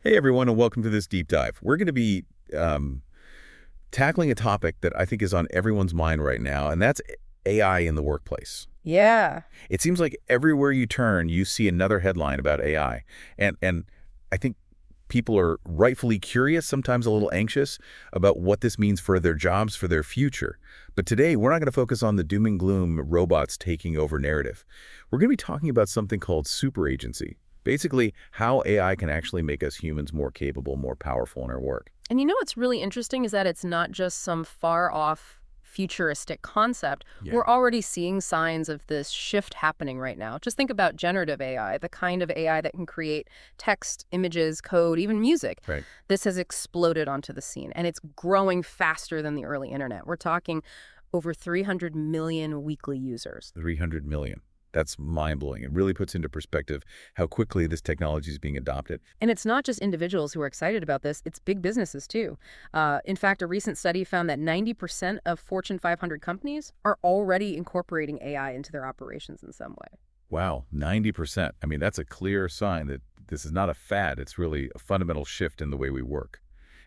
Hey everyone, and welcome to this deep dive. We're going to be um, tackling a topic that I think is on everyone's mind right now, and that's AI in the workplace. Yeah. It seems like everywhere you turn, you see another headline about AI, and I think people are rightfully curious, sometimes a little anxious about what this means for their jobs, for their future. But today, we're not going to focus on the doom and gloom robots taking over narrative. We're going to be talking about something called superagency. Basically, how AI can actually make us humans more capable, more powerful in our work. And you know what's really interesting is that it's not just some far off futuristic concept. Yeah. We're already seeing signs of this shift happening right now. Just think about generative AI, the kind of AI that can create text, images, code, even music. Right. This has exploded onto the scene, and it's growing faster than the early internet. We're talking over 300 million weekly users. 300 million. That's mind-blowing. It really puts into perspective how quickly this technology is being adopted. And it's not just individuals who are excited about this, it's big businesses too. In fact, a recent study found that 90% of Fortune 500 companies are already incorporating AI into their operations in some way. Wow, 90%. I mean, that's a clear sign that this is not a fad. It's really a fundamental shift in the way we work.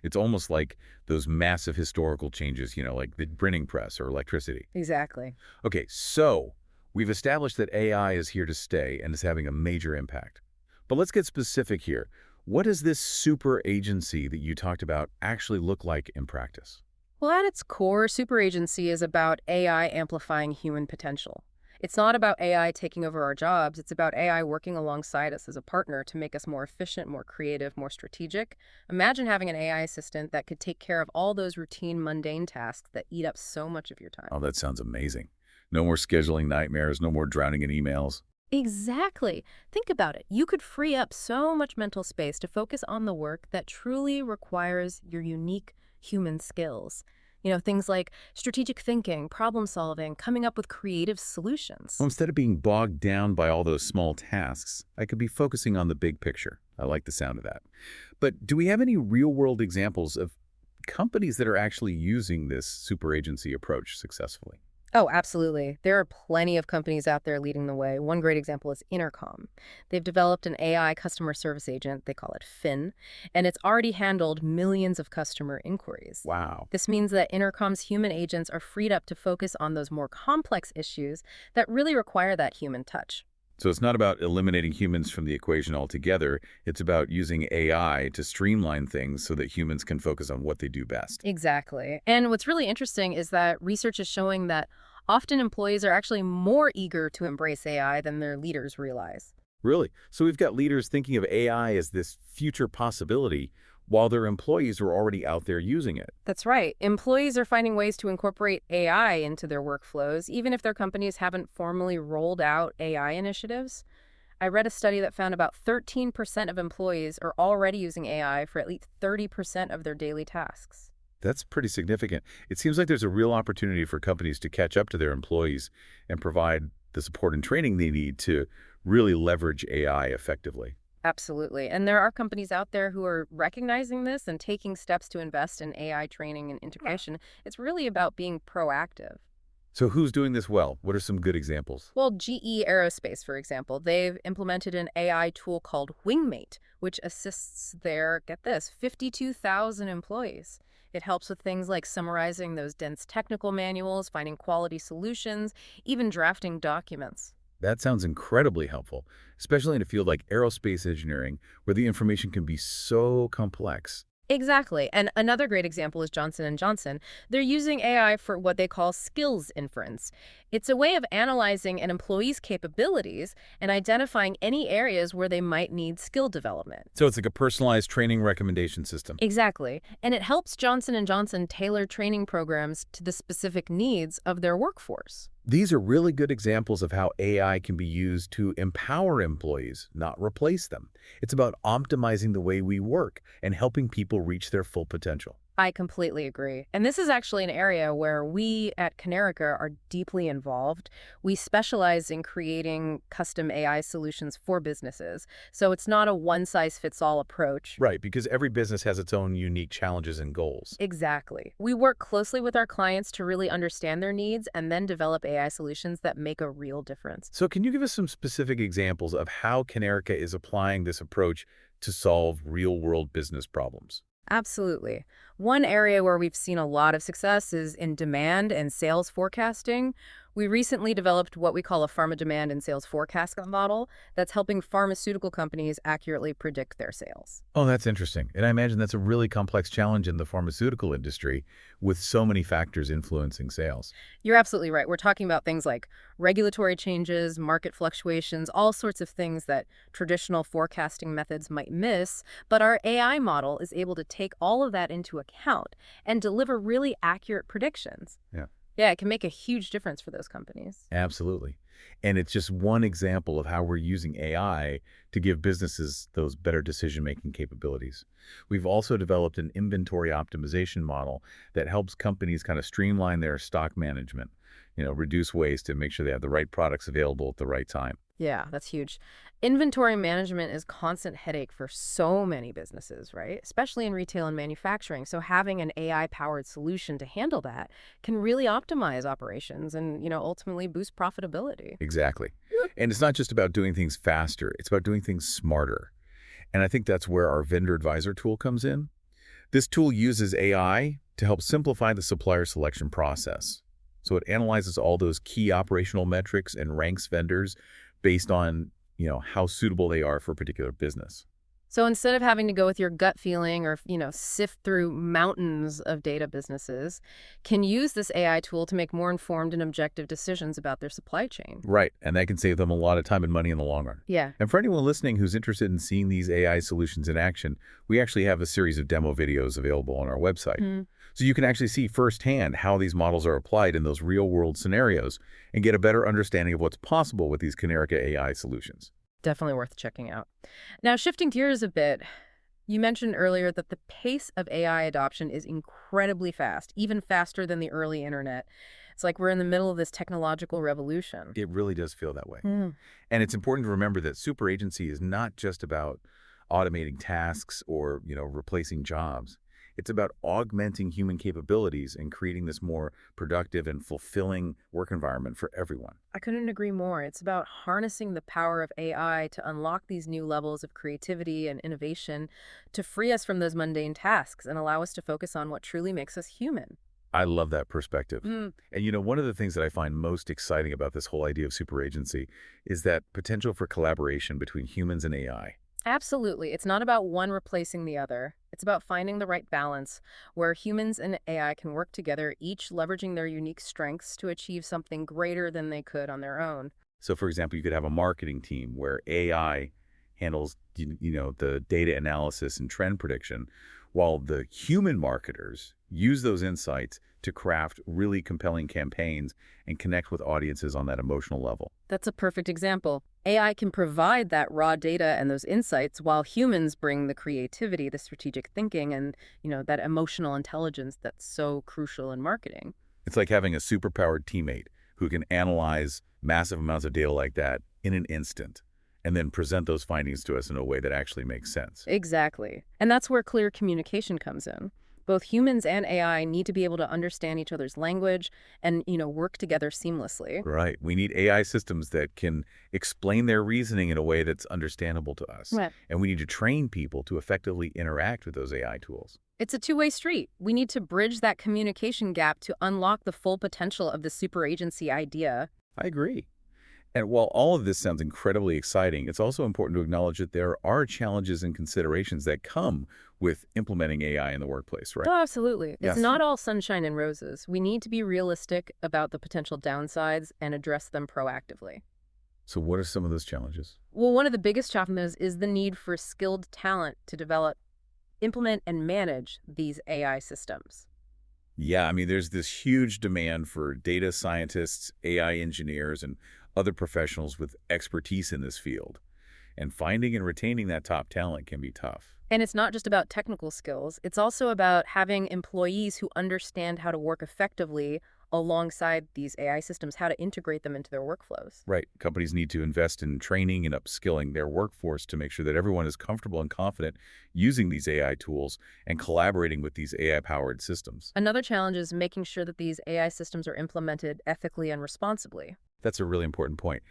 It's almost like those massive historical changes, like the printing press or electricity. Exactly. Okay, so we've established that AI is here to stay and is having a major impact. But let's get specific here. What does this super agency that you talked about actually look like in practice? Well, at its core, superagency is about AI amplifying human potential. It's not about AI taking over our jobs, it's about AI working alongside us as a partner to make us more efficient, more creative, more strategic. Imagine having an AI assistant that could take care of all those routine, mundane tasks that eat up so much of your time. Oh, that sounds amazing. No more scheduling nightmares, no more drowning in emails. Exactly. Think about it. You could free up so much mental space to focus on the work that truly requires your unique human skills. Things like strategic thinking, problem solving, coming up with creative solutions. Well, instead of being bogged down by all those small tasks, I could be focusing on the big picture. I like the sound of that. But do we have any real-world examples of companies that are actually using this super agency approach successfully? Oh, absolutely. There are plenty of companies out there leading the way. One great example is Intercom. They've developed an AI customer service agent, they call it Finn, and it's already handled millions of customer inquiries. Wow. This means that Intercom's human agents are freed up to focus on those more complex issues that really require that human touch. So it's not about eliminating humans from the equation altogether. It's about using AI to streamline things so that humans can focus on what they do best. Exactly. And what's really interesting is that research is showing that often employees are actually more eager to embrace AI than their leaders realize. Really? So we've got leaders thinking of AI as this future possibility while their employees are already out there using it. That's right. Employees are finding ways to incorporate AI into their workflows, even if their companies haven't formally rolled out AI initiatives. I read a study that found about 13% of employees are already using AI for at least 30% of their daily tasks. That's pretty significant. It seems like there's a real opportunity for companies to catch up to their employees and provide the support and training they need to really leverage AI effectively. Absolutely. And there are companies out there who are recognizing this and taking steps to invest in AI training and integration. It's really about being proactive. So who's doing this well? What are some good examples? Well, GE Aerospace, for example, they've implemented an AI tool called Wingmate, which assists their, get this, 52,000 employees. It helps with things like summarizing those dense technical manuals, finding quality solutions, even drafting documents. That sounds incredibly helpful, especially in a field like aerospace engineering, where the information can be so complex. Exactly. And another great example is Johnson & Johnson. They're using AI for what they call skills inference. It's a way of analyzing an employee's capabilities and identifying any areas where they might need skill development. So it's like a personalized training recommendation system. Exactly. And it helps Johnson & Johnson tailor training programs to the specific needs of their workforce. These are really good examples of how AI can be used to empower employees, not replace them. It's about optimizing the way we work and helping people reach their full potential. I completely agree. And this is actually an area where we at Kanerika are deeply involved. We specialize in creating custom AI solutions for businesses. So it's not a one-size-fits-all approach. Right, because every business has its own unique challenges and goals. Exactly. We work closely with our clients to really understand their needs and then develop AI solutions that make a real difference. So can you give us some specific examples of how Kanerika is applying this approach to solve real-world business problems? Absolutely. One area where we've seen a lot of success is in demand and sales forecasting. We recently developed what we call a pharma demand and sales forecast model that's helping pharmaceutical companies accurately predict their sales. Oh, that's interesting. And I imagine that's a really complex challenge in the pharmaceutical industry with so many factors influencing sales. You're absolutely right. We're talking about things like regulatory changes, market fluctuations, all sorts of things that traditional forecasting methods might miss, but our AI model is able to take all of that into account and deliver really accurate predictions. Yeah. Yeah, it can make a huge difference for those companies. Absolutely. And it's just one example of how we're using AI to give businesses those better decision-making capabilities. We've also developed an inventory optimization model that helps companies kind of streamline their stock management, reduce waste and make sure they have the right products available at the right time. Yeah, that's huge. Inventory management is constant headache for so many businesses, right? Especially in retail and manufacturing. So having an AI-powered solution to handle that can really optimize operations and, ultimately boost profitability. Exactly. And it's not just about doing things faster, it's about doing things smarter. And I think that's where our vendor advisor tool comes in. This tool uses AI to help simplify the supplier selection process. So it analyzes all those key operational metrics and ranks vendors based on, how suitable they are for a particular business. So instead of having to go with your gut feeling or, sift through mountains of data, businesses can use this AI tool to make more informed and objective decisions about their supply chain. Right. And that can save them a lot of time and money in the long run. Yeah. And for anyone listening who's interested in seeing these AI solutions in action, we actually have a series of demo videos available on our website. So you can actually see firsthand how these models are applied in those real-world scenarios and get a better understanding of what's possible with these Kanerika AI solutions. Definitely worth checking out. Now, shifting gears a bit, you mentioned earlier that the pace of AI adoption is incredibly fast, even faster than the early internet. It's like we're in the middle of this technological revolution. It really does feel that way. Mm. And it's important to remember that superagency is not just about automating tasks or, replacing jobs. It's about augmenting human capabilities and creating this more productive and fulfilling work environment for everyone. I couldn't agree more. It's about harnessing the power of AI to unlock these new levels of creativity and innovation to free us from those mundane tasks and allow us to focus on what truly makes us human. I love that perspective. Mm. And one of the things that I find most exciting about this whole idea of superagency is that potential for collaboration between humans and AI. Absolutely. It's not about one replacing the other. It's about finding the right balance where humans and AI can work together, each leveraging their unique strengths to achieve something greater than they could on their own. So, for example, you could have a marketing team where AI handles, the data analysis and trend prediction, while the human marketers use those insights to craft really compelling campaigns and connect with audiences on that emotional level. That's a perfect example. AI can provide that raw data and those insights while humans bring the creativity, the strategic thinking, and, that emotional intelligence that's so crucial in marketing. It's like having a superpowered teammate who can analyze massive amounts of data like that in an instant and then present those findings to us in a way that actually makes sense. Exactly. And that's where clear communication comes in. Both humans and AI need to be able to understand each other's language and, work together seamlessly. Right. We need AI systems that can explain their reasoning in a way that's understandable to us. Right. And we need to train people to effectively interact with those AI tools. It's a two-way street. We need to bridge that communication gap to unlock the full potential of the superagency idea. I agree. And while all of this sounds incredibly exciting, it's also important to acknowledge that there are challenges and considerations that come with implementing AI in the workplace, right? Oh, absolutely. It's Yes. not all sunshine and roses. We need to be realistic about the potential downsides and address them proactively. So what are some of those challenges? Well, one of the biggest challenges is the need for skilled talent to develop, implement, and manage these AI systems. Yeah, I mean, there's this huge demand for data scientists, AI engineers, and other professionals with expertise in this field. And finding and retaining that top talent can be tough. And it's not just about technical skills. It's also about having employees who understand how to work effectively alongside these AI systems, how to integrate them into their workflows. Right. Companies need to invest in training and upskilling their workforce to make sure that everyone is comfortable and confident using these AI tools and collaborating with these AI-powered systems. Another challenge is making sure that these AI systems are implemented ethically and responsibly. That's a really important point.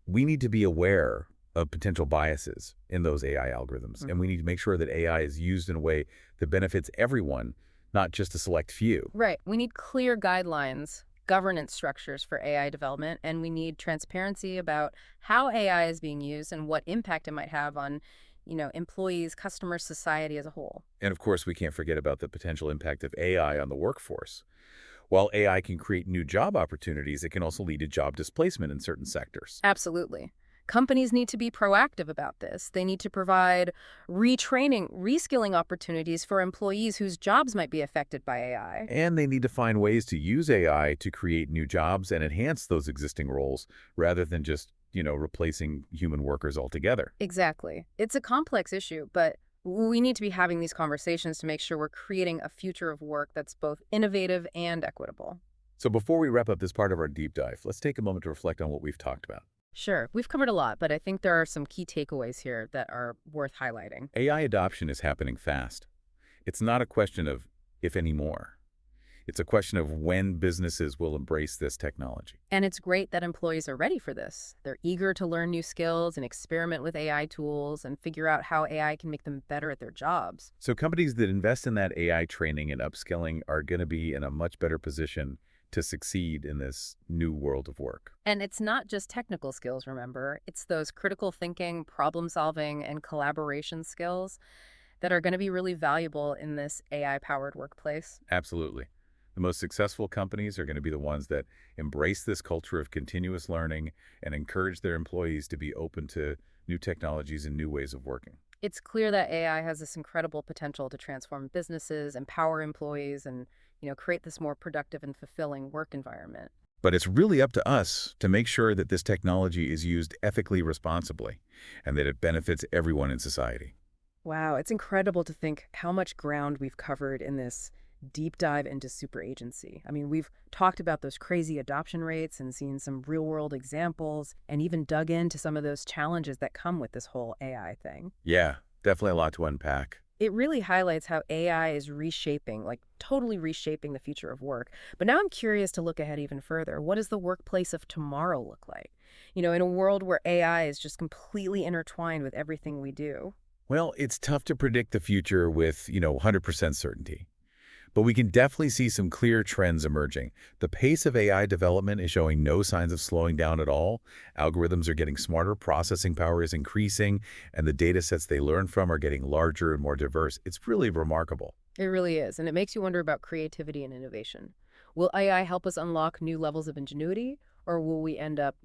We need to be aware of potential biases in those AI algorithms, and we need to make sure that AI is used in a way that benefits everyone, not just a select few. Right. We need clear guidelines, governance structures for AI development, and we need transparency about how AI is being used and what impact it might have on, employees, customers, society as a whole. And of course, we can't forget about the potential impact of AI on the workforce. While AI can create new job opportunities, it can also lead to job displacement in certain sectors. Absolutely. Companies need to be proactive about this. They need to provide retraining, reskilling opportunities for employees whose jobs might be affected by AI. And they need to find ways to use AI to create new jobs and enhance those existing roles rather than just, replacing human workers altogether. Exactly. It's a complex issue, but we need to be having these conversations to make sure we're creating a future of work that's both innovative and equitable. So before we wrap up this part of our deep dive, let's take a moment to reflect on what we've talked about. Sure, we've covered a lot, but I think there are some key takeaways here that are worth highlighting. AI adoption is happening fast. It's not a question of if anymore. It's a question of when businesses will embrace this technology. And it's great that employees are ready for this. They're eager to learn new skills and experiment with AI tools and figure out how AI can make them better at their jobs. So companies that invest in that AI training and upskilling are going to be in a much better position to succeed in this new world of work. And it's not just technical skills, remember. It's those critical thinking, problem solving, and collaboration skills that are going to be really valuable in this AI-powered workplace. Absolutely. The most successful companies are going to be the ones that embrace this culture of continuous learning and encourage their employees to be open to new technologies and new ways of working. It's clear that AI has this incredible potential to transform businesses, empower employees, and, create this more productive and fulfilling work environment. But it's really up to us to make sure that this technology is used ethically responsibly and that it benefits everyone in society. Wow, it's incredible to think how much ground we've covered in this deep dive into superagency. I mean, we've talked about those crazy adoption rates and seen some real-world examples and even dug into some of those challenges that come with this whole AI thing. Yeah, definitely a lot to unpack. It really highlights how AI is reshaping, like totally reshaping the future of work. But now I'm curious to look ahead even further. What does the workplace of tomorrow look like? In a world where AI is just completely intertwined with everything we do. Well, it's tough to predict the future with, 100% certainty. But we can definitely see some clear trends emerging. The pace of AI development is showing no signs of slowing down at all. Algorithms are getting smarter, processing power is increasing, and the data sets they learn from are getting larger and more diverse. It's really remarkable. It really is. And it makes you wonder about creativity and innovation. Will AI help us unlock new levels of ingenuity, or will we end up,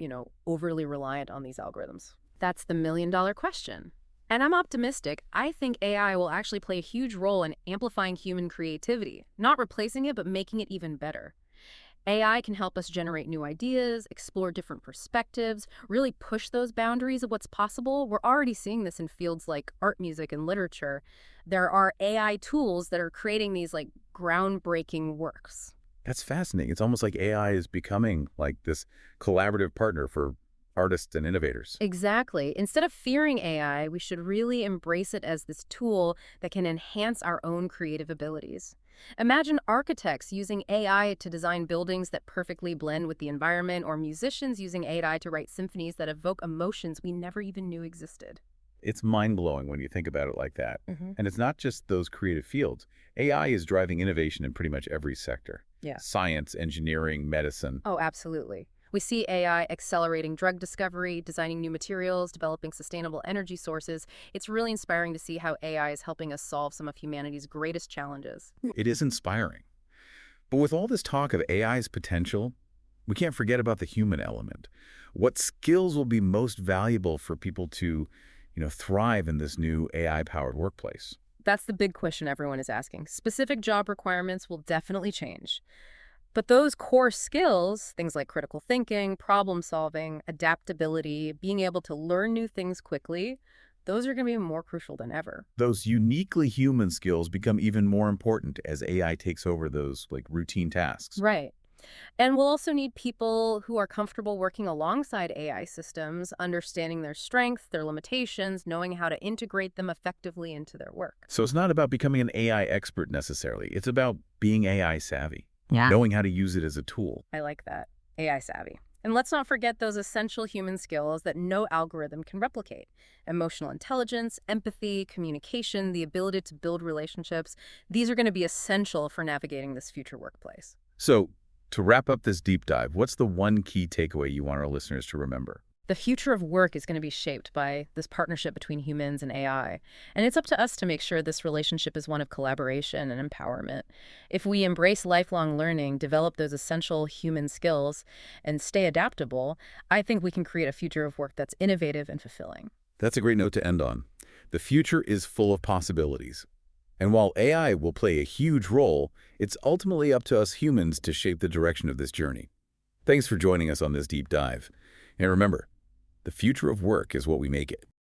overly reliant on these algorithms? That's the million-dollar question. And I'm optimistic. I think AI will actually play a huge role in amplifying human creativity, not replacing it, but making it even better. AI can help us generate new ideas, explore different perspectives, really push those boundaries of what's possible. We're already seeing this in fields like art, music, and literature. There are AI tools that are creating these groundbreaking works. That's fascinating. It's almost like AI is becoming like this collaborative partner for artists and innovators. Exactly. Instead of fearing AI, we should really embrace it as this tool that can enhance our own creative abilities. Imagine architects using AI to design buildings that perfectly blend with the environment, or musicians using AI to write symphonies that evoke emotions we never even knew existed. It's mind-blowing when you think about it like that. Hmm. And it's not just those creative fields. AI is driving innovation in pretty much every sector. Yeah. Science, engineering, medicine. Oh, absolutely. We see AI accelerating drug discovery, designing new materials, developing sustainable energy sources. It's really inspiring to see how AI is helping us solve some of humanity's greatest challenges. It is inspiring. But with all this talk of AI's potential, we can't forget about the human element. What skills will be most valuable for people to, thrive in this new AI-powered workplace? That's the big question everyone is asking. Specific job requirements will definitely change. But those core skills, things like critical thinking, problem solving, adaptability, being able to learn new things quickly, those are going to be more crucial than ever. Those uniquely human skills become even more important as AI takes over those like routine tasks. Right. And we'll also need people who are comfortable working alongside AI systems, understanding their strengths, their limitations, knowing how to integrate them effectively into their work. So it's not about becoming an AI expert necessarily. It's about being AI savvy, Yeah. knowing how to use it as a tool. I like that. AI savvy. And let's not forget those essential human skills that no algorithm can replicate. Emotional intelligence, empathy, communication, the ability to build relationships. These are going to be essential for navigating this future workplace. So to wrap up this deep dive, what's the one key takeaway you want our listeners to remember? The future of work is going to be shaped by this partnership between humans and AI. And it's up to us to make sure this relationship is one of collaboration and empowerment. If we embrace lifelong learning, develop those essential human skills, and stay adaptable, I think we can create a future of work that's innovative and fulfilling. That's a great note to end on. The future is full of possibilities. And while AI will play a huge role, it's ultimately up to us humans to shape the direction of this journey. Thanks for joining us on this deep dive. And remember, the future of work is what we make it.